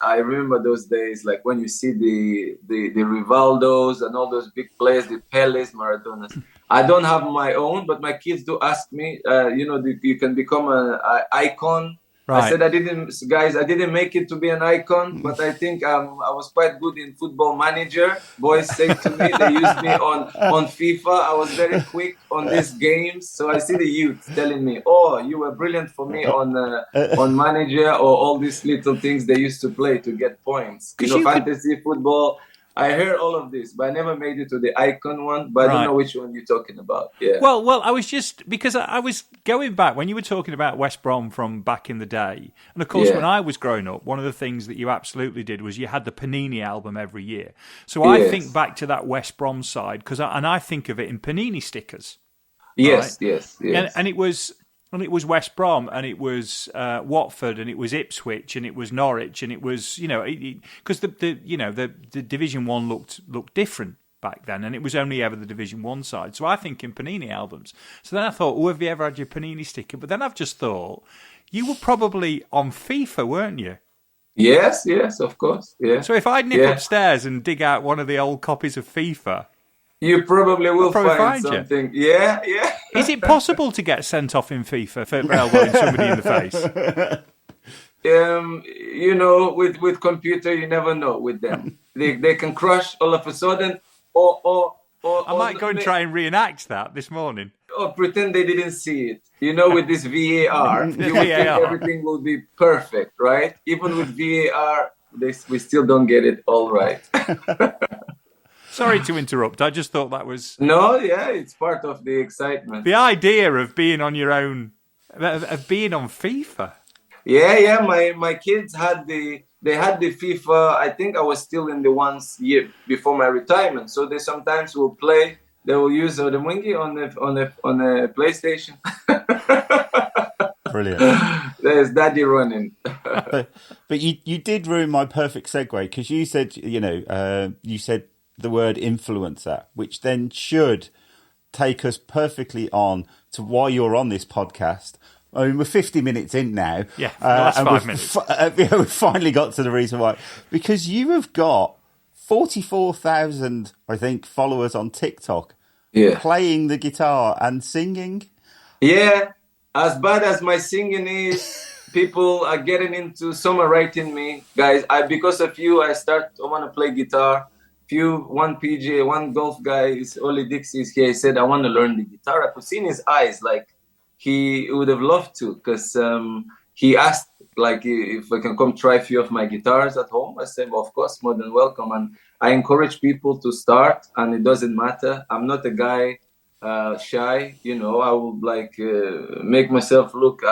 I remember those days, like when you see the Rivaldos and all those big players, the Peles, Maradonas. I don't have my own, but my kids do ask me. You know, you can become an icon. Right. I said I didn't make it to be an icon, but I think I was quite good in Football Manager. Boys say to me, they used me on FIFA. I was very quick on these games. So I see the youth telling me, oh, you were brilliant for me on Manager, or all these little things they used to play to get points. You know, fantasy football. I heard all of this, but I never made it to the icon one. But I don't know which one you're talking about. Yeah. Well, I was just, because I was going back when you were talking about West Brom from back in the day, and of course when I was growing up, one of the things that you absolutely did was you had the Panini album every year. So I think back to that West Brom side, and I think of it in Panini stickers. Yes, right? yes. And it was. And it was West Brom, and it was Watford, and it was Ipswich, and it was Norwich, and it was because the Division One looked different back then, and it was only ever the Division One side. So I think in Panini albums. So then I thought, oh, have you ever had your Panini sticker? But then I've just thought, you were probably on FIFA, weren't you? Yes, of course. Yeah. So if I nip upstairs and dig out one of the old copies of FIFA, you probably will find something. You. Yeah. Is it possible to get sent off in FIFA for elbowing somebody in the face? With computer, you never know with them. They can crush all of a sudden, or I might go and try and reenact that this morning. Or pretend they didn't see it. With this VAR, you would think everything will be perfect, right? Even with VAR, we still don't get it all right. Sorry to interrupt. I just thought that was... No, yeah, it's part of the excitement. The idea of being on your own, of being on FIFA. Yeah, my kids had the FIFA. I think I was still in the 1 year before my retirement. So they sometimes will play. They will use Odemwingie on a PlayStation. Brilliant. There's daddy running. But you did ruin my perfect segue, because you said you said the word influencer, which then should take us perfectly on to why you're on this podcast. I mean, we're 50 minutes in now. Yeah, last 5 minutes. We've finally got to the reason why. Because you have got 44,000, I think, followers on TikTok playing the guitar and singing. Yeah, as bad as my singing is, people are getting into, some are writing me, guys, because of you, I want to play guitar. One PJ, one golf guy, Oli Dixie is here, he said, I want to learn the guitar. I could see in his eyes, like, he would have loved to, because he asked, like, if I can come try a few of my guitars at home. I said, well, of course, more than welcome. And I encourage people to start, and it doesn't matter. I'm not a guy shy, I would make myself look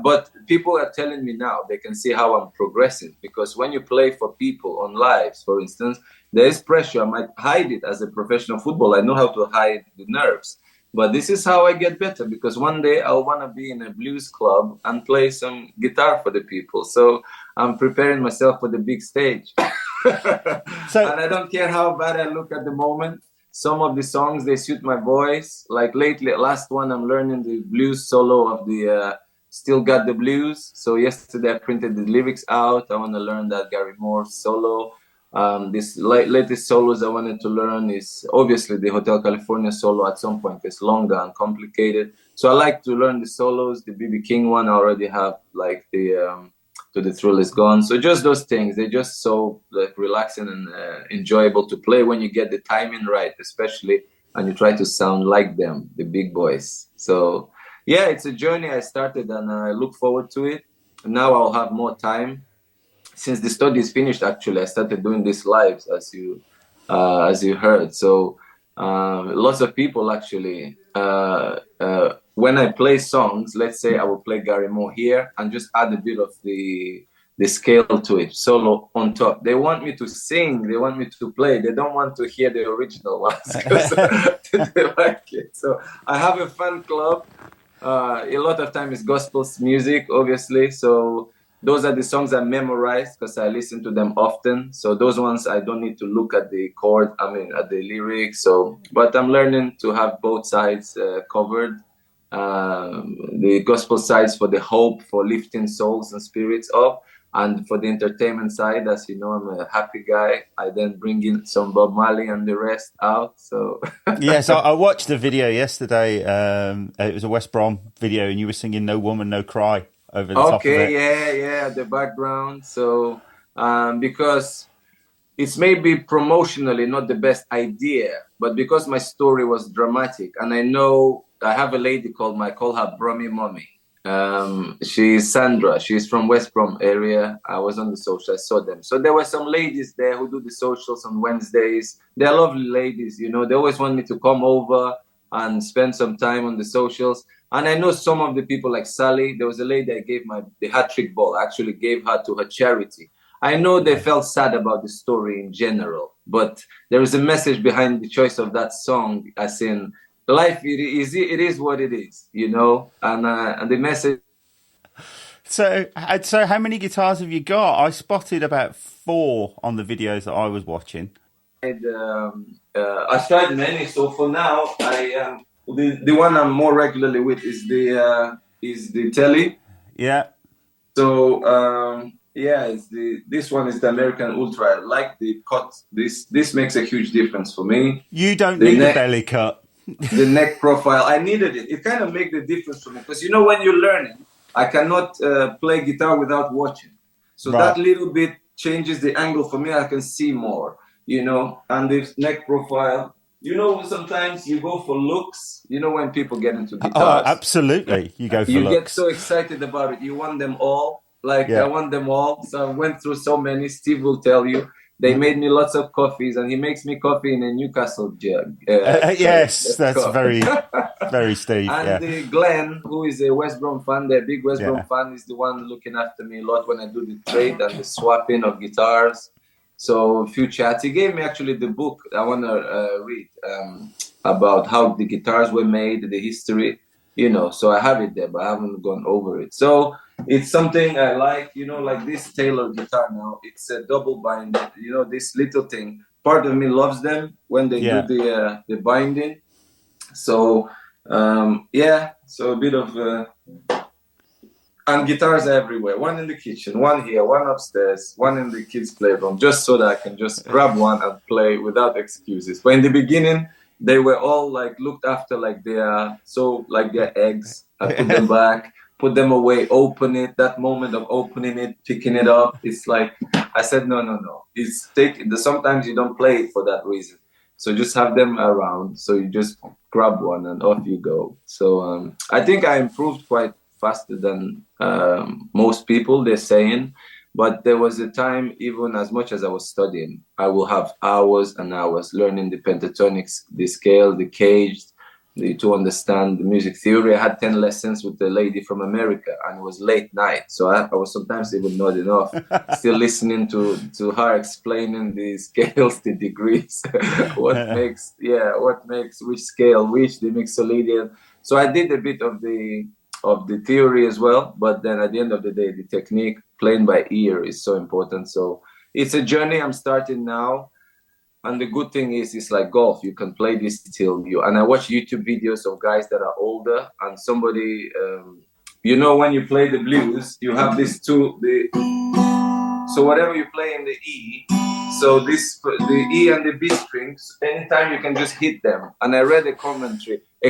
but people are telling me now, they can see how I'm progressing, because when you play for people on lives, for instance, there is pressure. I might hide it as a professional footballer. I know how to hide the nerves. But this is how I get better, because one day I'll want to be in a blues club and play some guitar for the people. So I'm preparing myself for the big stage. And I don't care how bad I look at the moment. Some of the songs, they suit my voice. Like lately, last one, I'm learning the blues solo of the Still Got the Blues. So yesterday I printed the lyrics out. I want to learn that Gary Moore solo. This latest solos I wanted to learn is obviously the Hotel California solo. At some point it's longer and complicated, so I like to learn the solos. The BB King one I already have, like the To the Thrill Is Gone. So just those things, they're just so relaxing and enjoyable to play when you get the timing right, especially, and you try to sound like them, the big boys. So yeah, it's a journey I started, and I look forward to it. Now I'll have more time. Since the study is finished, actually, I started doing these lives, as you heard. So lots of people actually, when I play songs, let's say I will play Gary Moore here and just add a bit of the scale to it, solo on top. They want me to sing, they want me to play. They don't want to hear the original ones because they like it. So I have a fan club. A lot of time is gospel music, obviously. So those are the songs I memorized because I listen to them often. So those ones I don't need to look at the at the lyrics. So, but I'm learning to have both sides covered. The gospel sides for the hope, for lifting souls and spirits up, and for the entertainment side, as you know, I'm a happy guy. I then bring in some Bob Marley and the rest out. So yes, I watched the video yesterday. It was a West Brom video, and you were singing "No Woman, No Cry" over the top of it. Yeah, the background. So because it's maybe promotionally not the best idea, but because my story was dramatic, and I know I have a lady I call her Brummy Mommy. She's Sandra. She's from West Brom area. I was on the social. I saw them. So there were some ladies there who do the socials on Wednesdays. They're lovely ladies, you know. They always want me to come over and spend some time on the socials. And I know some of the people like Sally. There was a lady I gave the hat-trick ball. I actually gave her to her charity. I know they felt sad about the story in general, but there is a message behind the choice of that song, as in, life it is what it is, you know. And the message. So how many guitars have you got? I spotted about 4 on the videos that I was watching. I tried many. So for now, the one I'm more regularly with is the Telly. Yeah. So yeah, this one is the American Ultra. I like the cut. This makes a huge difference for me. You don't need a belly cut. The neck profile, I needed it. It kind of made the difference for me because you know when you're learning, I cannot play guitar without watching. So Right. that little bit changes the angle for me. I can see more, you know. And the neck profile, you know, sometimes you go for looks. You know when people get into guitars. Oh, absolutely. You go for you looks. get so excited about it. You want them all. Like Yeah. I want them all. So I went through so many. Steve will tell you. They made me lots of coffees, and he makes me coffee in a Newcastle jug. Yes, that's very, very Steve. And Yeah. Glenn, who is a West Brom fan, the big West Yeah. Brom fan, is the one looking after me a lot when I do the trade and the swapping of guitars. So a few chats. He gave me actually the book I want to read about how the guitars were made, the history, you know. So I have it there, but I haven't gone over it. So it's something I like, you know, like this Taylor guitar now. It's a double bind, you know, this little thing. Part of me loves them when they do the binding. So yeah, so a bit of and guitars everywhere. One in the kitchen, one here, one upstairs, one in the kids' playroom, just so that I can just grab one and play without excuses. But in the beginning, they were all like looked after like they are so like they're eggs. I put them back, put them away, open it. That moment of opening it, picking it up, it's like I said, no. It's sometimes you don't play it for that reason. So just have them around. So you just grab one and off you go. So I think I improved quite faster than most people, they're saying. But there was a time, even as much as I was studying, I will have hours and hours learning the pentatonics, the scale, the cage, to understand the music theory. I had 10 lessons with a lady from America, and it was late night. So I was sometimes even not enough, still listening to her explaining the scales, the degrees, what makes which scale, which the mixolydian. So I did a bit of the theory as well, but then at the end of the day, the technique, playing by ear, is so important. So it's a journey I'm starting now. And the good thing is, it's like golf. You can play this till you. And I watch YouTube videos of guys that are older, and somebody, you know, when you play the blues, you have this so whatever you play in the E, so the E and the B strings, anytime you can just hit them. And I read a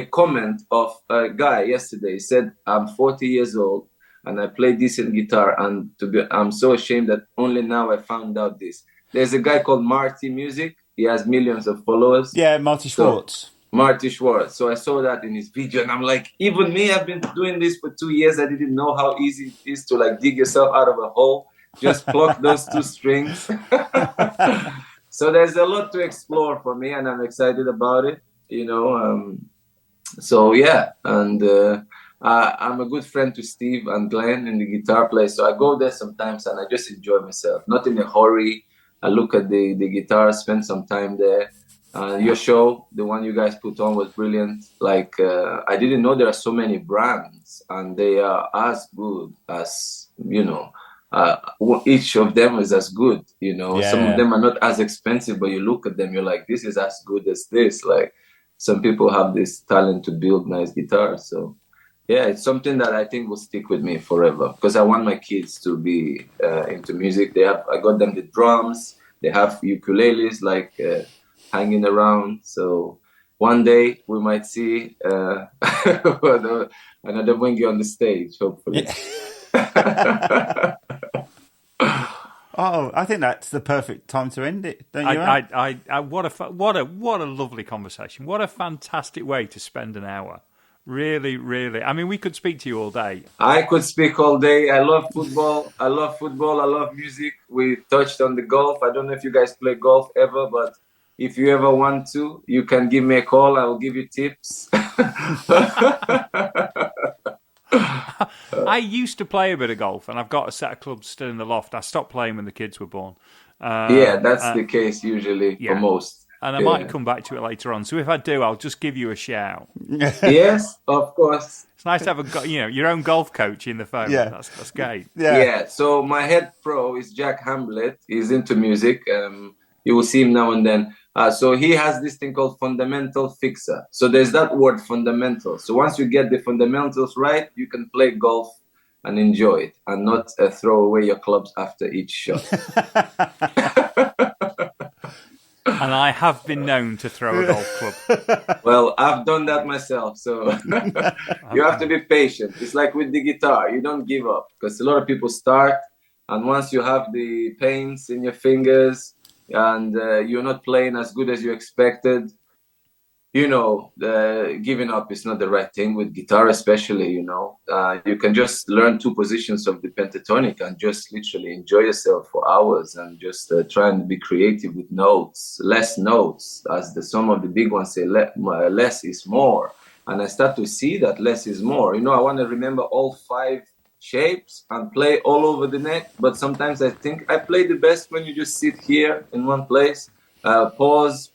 comment of a guy yesterday. He said, "I'm 40 years old and I play decent guitar, and I'm so ashamed that only now I found out this." There's a guy called Marty Music. He has millions of followers. Yeah, Marty Schwartz. Marty Schwartz. So I saw that in his video, and I'm like, even me, I've been doing this for 2 years. I didn't know how easy it is to like dig yourself out of a hole. Just pluck those 2 strings. So there's a lot to explore for me, and I'm excited about it, you know. So yeah, and I'm a good friend to Steve and Glenn in the guitar place. So I go there sometimes and I just enjoy myself, not in a hurry. I look at the guitar, spend some time there. Your show, the one you guys put on, was brilliant. Like, I didn't know there are so many brands, and they are as good as, you know, each of them is as good, you know. Yeah. Some of them are not as expensive, but you look at them, you're like, this is as good as this. Like, some people have this talent to build nice guitars. So yeah, it's something that I think will stick with me forever, because I want my kids to be into music. I got them the drums. They have ukuleles like hanging around. So one day we might see another Odemwingie on the stage, hopefully. Oh, I think that's the perfect time to end it, don't you? What a lovely conversation. What a fantastic way to spend an hour. Really, really. I mean, we could speak to you all day. I could speak all day. I love football. I love music. We touched on the golf. I don't know if you guys play golf ever, but if you ever want to, you can give me a call. I will give you tips. I used to play a bit of golf, and I've got a set of clubs still in the loft. I stopped playing when the kids were born. Yeah, that's the case usually for most. and I might come back to it later on. So if I do, I'll just give you a shout. Yes, of course. It's nice to have your own golf coach in the phone. Yeah. That's great. Yeah. So my head pro is Jack Hamblett. He's into music. You will see him now and then. So he has this thing called fundamental fixer. So there's that word fundamental. So once you get the fundamentals right, you can play golf and enjoy it, and not throw away your clubs after each shot. And I have been known to throw a golf club. Well, I've done that myself. So you have to be patient. It's like with the guitar. You don't give up, because a lot of people start, and once you have the pains in your fingers and you're not playing as good as you expected, giving up is not the right thing with guitar, especially. You can just learn 2 positions of the pentatonic and just literally enjoy yourself for hours, and just try and be creative with less notes, as some of the big ones say, less is more. And I start to see that less is more. I want to remember all 5 shapes and play all over the neck, but sometimes I think I play the best when you just sit here in one place. Pause,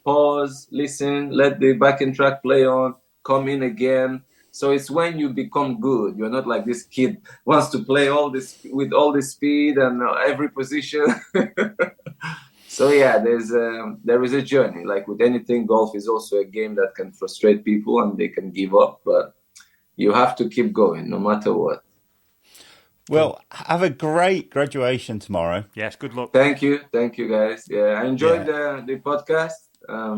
listen, let the backing track play on, come in again. So it's when you become good. You're not like this kid wants to play all this with all the speed and every position. So yeah, there is a journey. Like with anything, golf is also a game that can frustrate people and they can give up, but you have to keep going no matter what. Well, have a great graduation tomorrow. Yes, good luck. Thank you, guys. Yeah, I enjoyed the podcast.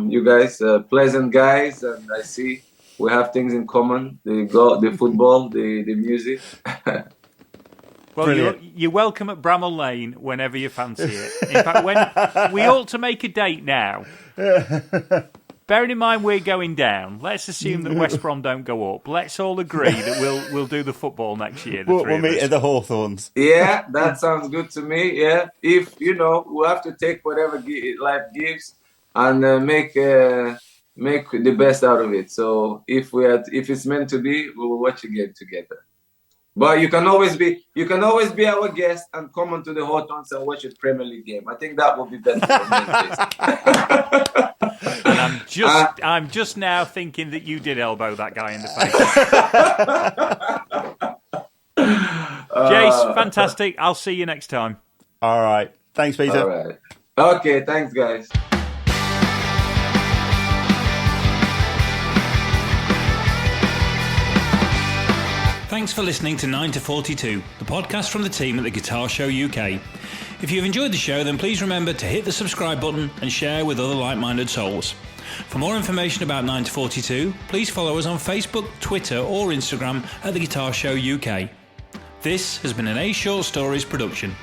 You guys, pleasant guys, and I see we have things in common: the football, the music. Well, you're welcome at Bramall Lane whenever you fancy it. In fact, we ought to make a date now. Bearing in mind we're going down, let's assume that West Brom don't go up. Let's all agree that we'll do the football next year. We'll meet at the Hawthorns. Yeah, that sounds good to me. Yeah, if we'll have to take whatever life gives and make the best out of it. So if it's meant to be, we will watch a game together. But you can always be our guest and come onto the Hawthorns and watch a Premier League game. I think that will be better for me. And I'm just now thinking that you did elbow that guy in the face. Jace, fantastic. I'll see you next time. All right. Thanks, Peter. All right. Okay, thanks, guys. Thanks for listening to 9 to 42, the podcast from the team at the Guitar Show UK. If you've enjoyed the show, then please remember to hit the subscribe button and share with other like-minded souls. For more information about 9 to 42, please follow us on Facebook, Twitter or Instagram at the Guitar Show UK. This has been an A Short Stories production.